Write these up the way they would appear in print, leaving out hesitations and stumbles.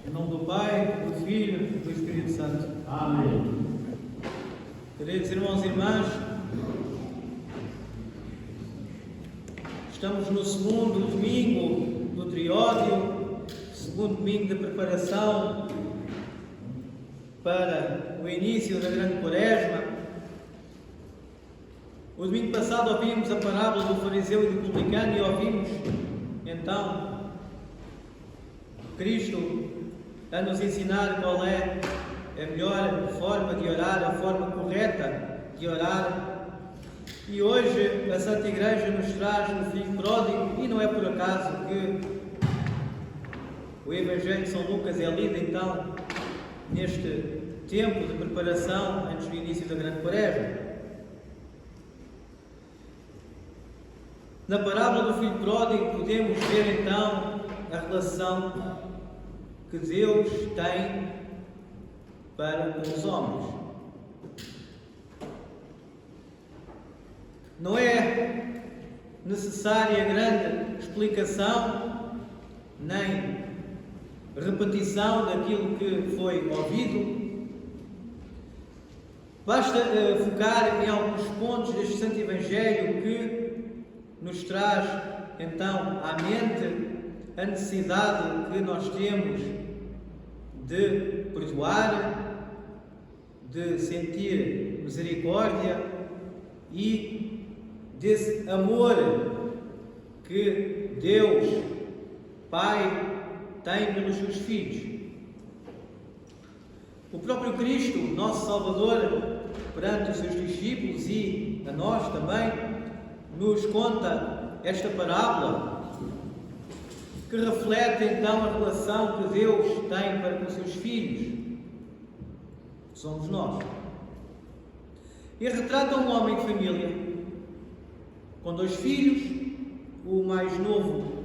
Em nome do Pai, do Filho e do Espírito Santo. Amém. Queridos irmãos e irmãs, estamos no segundo domingo do Triódio, segundo domingo de preparação para o início da grande Quaresma. O domingo passado ouvimos a parábola do fariseu e do publicano e ouvimos então Cristo a nos ensinar qual é a melhor forma de orar, a forma correta de orar. E hoje a Santa Igreja nos traz o Filho Pródigo, e não é por acaso que o Evangelho de São Lucas é lido então neste tempo de preparação antes do início da grande Quaresma. Na parábola do Filho Pródigo podemos ver então a relação que Deus tem para com os homens. Não é necessária grande explicação nem repetição daquilo que foi ouvido. Basta focar em alguns pontos deste Santo Evangelho que nos traz então à mente a necessidade que nós temos de perdoar, de sentir misericórdia e desse amor que Deus, Pai, tem pelos seus filhos. O próprio Cristo, nosso Salvador, perante os seus discípulos e a nós também, nos conta esta parábola que reflete então a relação que Deus tem para com os seus filhos, que somos nós. E retrata um homem de família com 2 filhos. O mais novo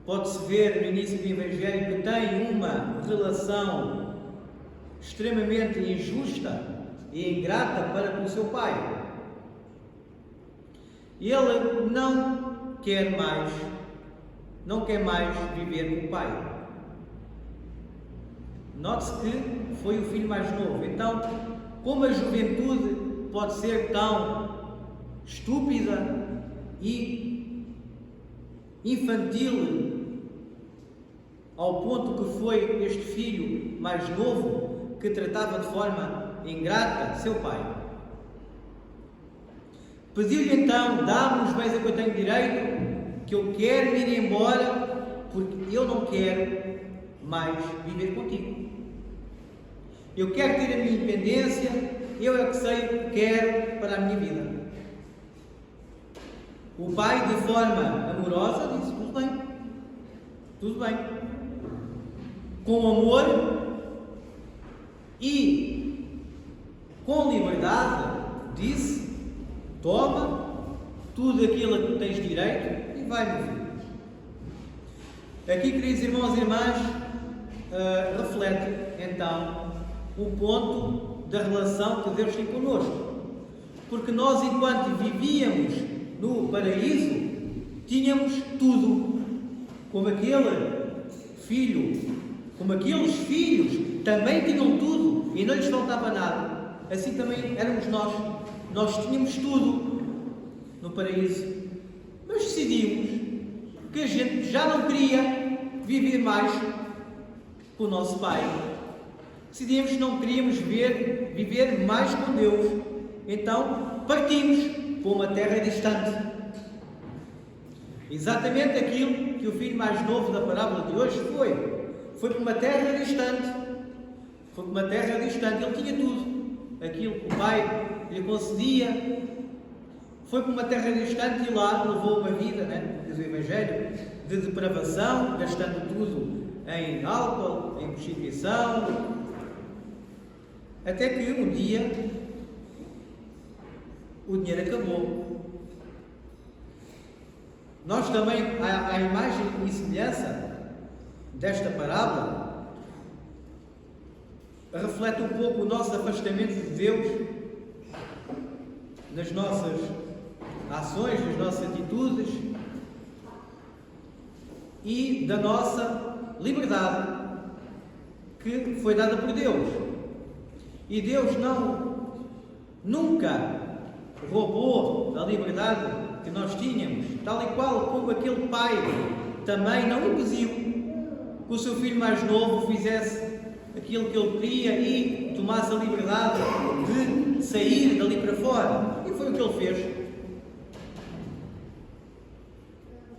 pode-se ver no início do Evangelho que tem uma relação extremamente injusta e ingrata para com o seu pai. Ele não quer mais viver com o pai. Note-se que foi o filho mais novo. Então, como a juventude pode ser tão estúpida e infantil ao ponto que foi este filho mais novo que tratava de forma ingrata seu pai. Pediu-lhe então: dá-me os bens a que eu tenho direito, que eu quero ir embora, porque eu não quero mais viver contigo. Eu quero ter a minha independência, eu é que sei o que quero para a minha vida. O pai, de forma amorosa, disse: tudo bem. Com amor e com liberdade, disse: toma tudo aquilo a que tens direito e vai viver. Aqui, queridos irmãos e irmãs, reflete então o ponto da relação que Deus tem connosco. Porque nós, enquanto vivíamos no paraíso, tínhamos tudo. Como aqueles filhos também tinham tudo e não lhes faltava nada. Assim também éramos nós. Nós tínhamos tudo no paraíso, mas decidimos que a gente já não queria viver mais com o nosso Pai. Decidimos que não queríamos viver mais com Deus. Então partimos para uma terra distante. Exatamente aquilo que o filho mais novo da parábola de hoje foi para uma terra distante. Foi para uma terra distante. Ele tinha tudo aquilo que o pai lhe concedia. Foi para uma terra distante e lá levou uma vida, diz o Evangelho, de depravação, gastando tudo em álcool, em prostituição, até que um dia o dinheiro acabou. Nós também, à imagem e semelhança desta parábola, reflete um pouco o nosso afastamento de Deus nas nossas ações, nas nossas atitudes e da nossa liberdade. que foi dada por Deus. E Deus nunca roubou a liberdade que nós tínhamos, tal e qual como aquele pai também não impediu que o seu filho mais novo fizesse aquilo que ele queria e tomasse a liberdade de sair dali para fora. E foi o que ele fez.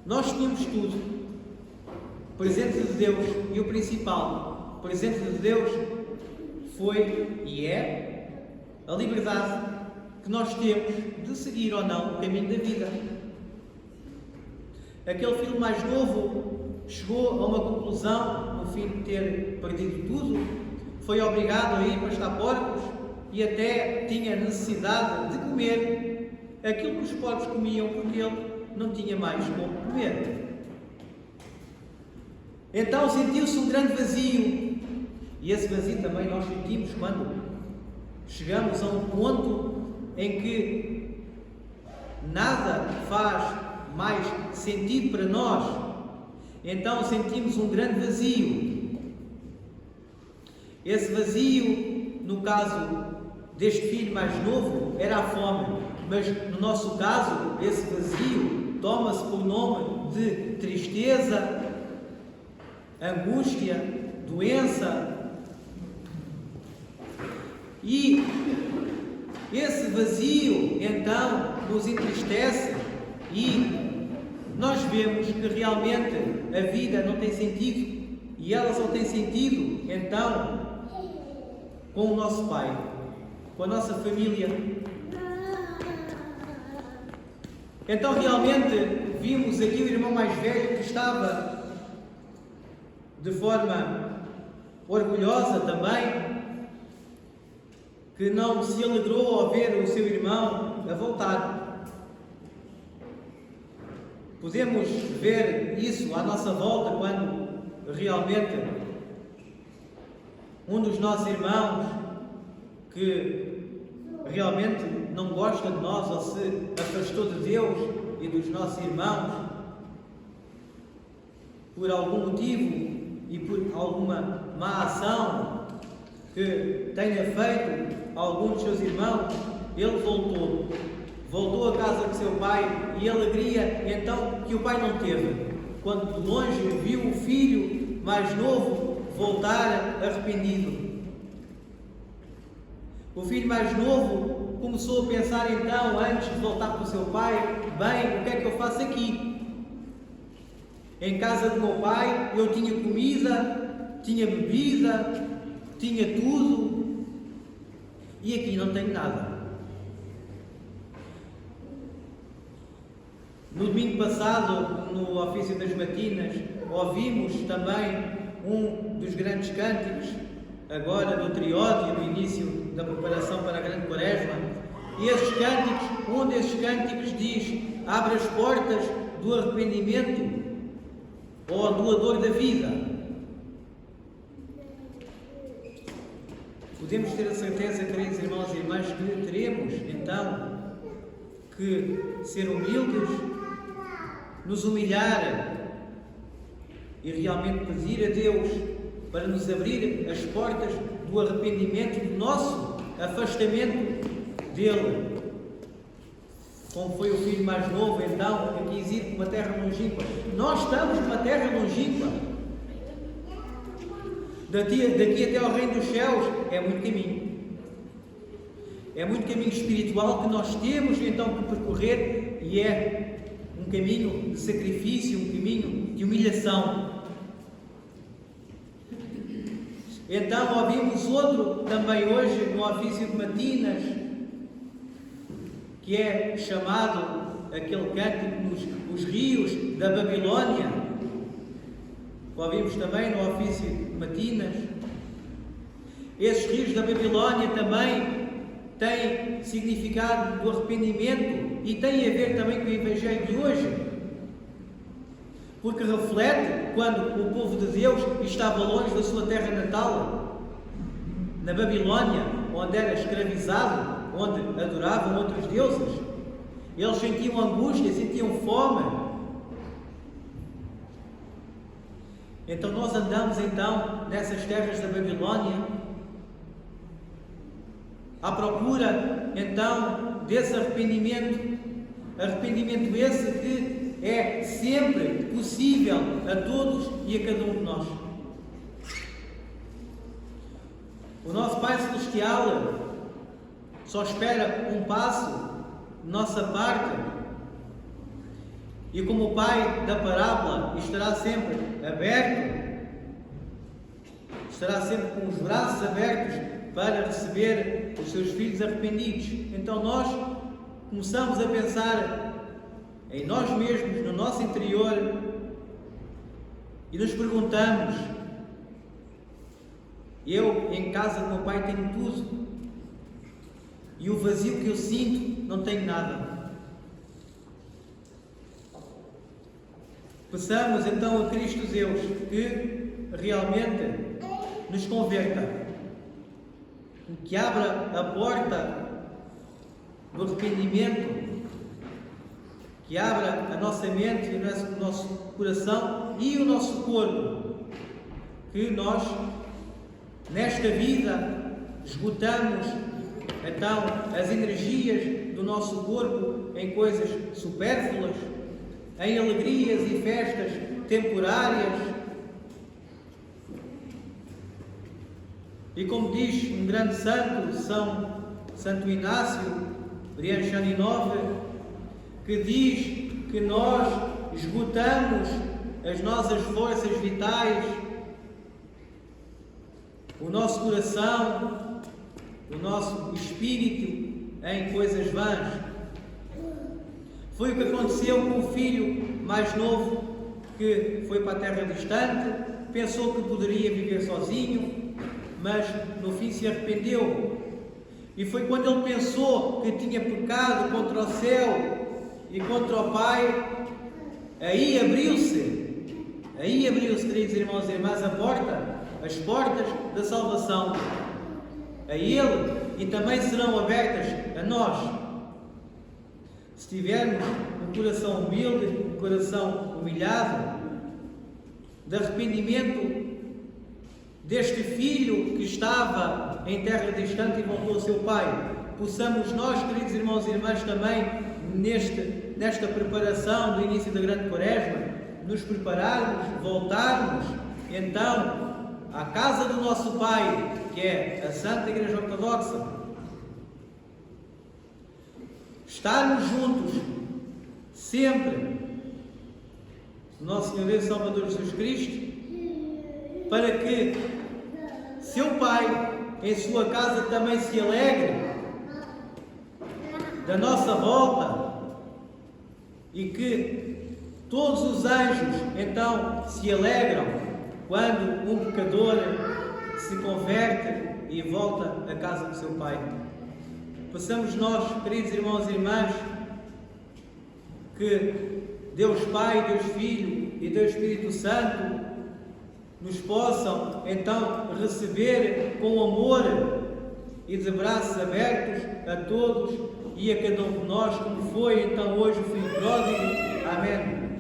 Nós tínhamos tudo. Presente de Deus, e o principal presente de Deus foi e é a liberdade que nós temos de seguir ou não o caminho da vida. Aquele filho mais novo chegou a uma conclusão, no fim de ter perdido tudo, foi obrigado a ir pastar porcos e até tinha necessidade de comer aquilo que os porcos comiam, porque ele não tinha mais como comer. Então sentiu-se um grande vazio, e esse vazio também nós sentimos quando chegamos a um ponto em que nada faz mais sentido para nós. Então sentimos um grande vazio. Esse vazio, no caso deste filho mais novo, era a fome, mas no nosso caso, esse vazio toma-se por nome de tristeza, angústia, doença. E esse vazio então nos entristece e nós vemos que realmente a vida não tem sentido, e ela só tem sentido então com o nosso Pai, com a nossa família. Então realmente vimos aqui o irmão mais velho que estava de forma orgulhosa também, que não se alegrou ao ver o seu irmão a voltar. Podemos ver isso à nossa volta quando realmente um dos nossos irmãos que realmente não gosta de nós ou se afastou de Deus e dos nossos irmãos por algum motivo e por alguma má ação que tenha feito a algum dos seus irmãos, ele voltou à casa do seu pai, e alegria então que o pai não teve, quando de longe viu o filho mais novo voltar arrependido. O filho mais novo começou a pensar então, antes de voltar para o seu pai: bem, o que é que eu faço aqui? Em casa do meu pai eu tinha comida, tinha bebida, tinha tudo, e aqui não tenho nada. No domingo passado, no ofício das matinas, ouvimos também um dos grandes cânticos, agora do triódio, no início da preparação para a grande quaresma, e esses cânticos, um desses cânticos diz: abre as portas do arrependimento ou do doador da vida. Podemos ter a certeza, queridos irmãos e irmãs, que teremos então que ser humildes, nos humilhar e realmente pedir a Deus para nos abrir as portas do arrependimento, do nosso afastamento dele. Como foi o filho mais novo, então, que quis ir para uma terra longínqua. Nós estamos numa terra longínqua. Daqui até ao reino dos céus é muito caminho. É muito caminho espiritual que nós temos então que percorrer, e é um caminho de sacrifício, um caminho de humilhação. Então ouvimos outro também hoje no ofício de matinas, que é chamado aquele cântico os rios da Babilónia. Ouvimos também no ofício de matinas. Esses rios da Babilónia também têm significado do arrependimento e têm a ver também com o Evangelho de hoje, porque reflete quando o povo de Deus estava longe da sua terra natal, na Babilónia, onde era escravizado, onde adoravam outros deuses. Eles sentiam angústia, sentiam fome. Então nós andamos então nessas terras da Babilônia à procura então desse arrependimento esse que é sempre possível a todos e a cada um de nós. O nosso Pai Celestial só espera um passo de nossa parte, e como o Pai da parábola estará sempre aberto, estará sempre com os braços abertos para receber os seus filhos arrependidos. Então nós começamos a pensar em nós mesmos, no nosso interior, e nos perguntamos: eu em casa do meu pai tenho tudo, e o vazio que eu sinto não tenho nada. Peçamos então a Cristo Deus que realmente nos converta, que abra a porta do arrependimento, que abra a nossa mente, o nosso coração e o nosso corpo, que nós nesta vida esgotamos então as energias do nosso corpo em coisas supérfluas, em alegrias e festas temporárias. E como diz um grande santo, Santo Inácio Brianchaninov, que diz que nós esgotamos as nossas forças vitais, o nosso coração, o nosso espírito em coisas vãs. Foi o que aconteceu com o filho mais novo que foi para a terra distante, pensou que poderia viver sozinho, mas no fim se arrependeu. E foi quando ele pensou que tinha pecado contra o céu e contra o Pai, aí abriu-se, queridos irmãos e irmãs, as portas da salvação a ele, e também serão abertas a nós, se tivermos um coração humilde, um coração humilhado, de arrependimento deste filho que estava em terra distante e voltou ao seu pai. Possamos nós, queridos irmãos e irmãs, também nesta preparação do início da grande quaresma, nos prepararmos, voltarmos então à casa do nosso Pai, que é a Santa Igreja Ortodoxa, estarmos juntos sempre do nosso Senhor Deus Salvador Jesus Cristo, para que seu Pai em sua casa também se alegre da nossa volta, e que todos os anjos então se alegram quando um pecador se converte e volta à casa do seu Pai. Peçamos nós, queridos irmãos e irmãs, que Deus Pai, Deus Filho e Deus Espírito Santo nos possam então receber com amor e de braços abertos a todos e a cada um de nós, como foi então hoje o Filho pródigo. Amém.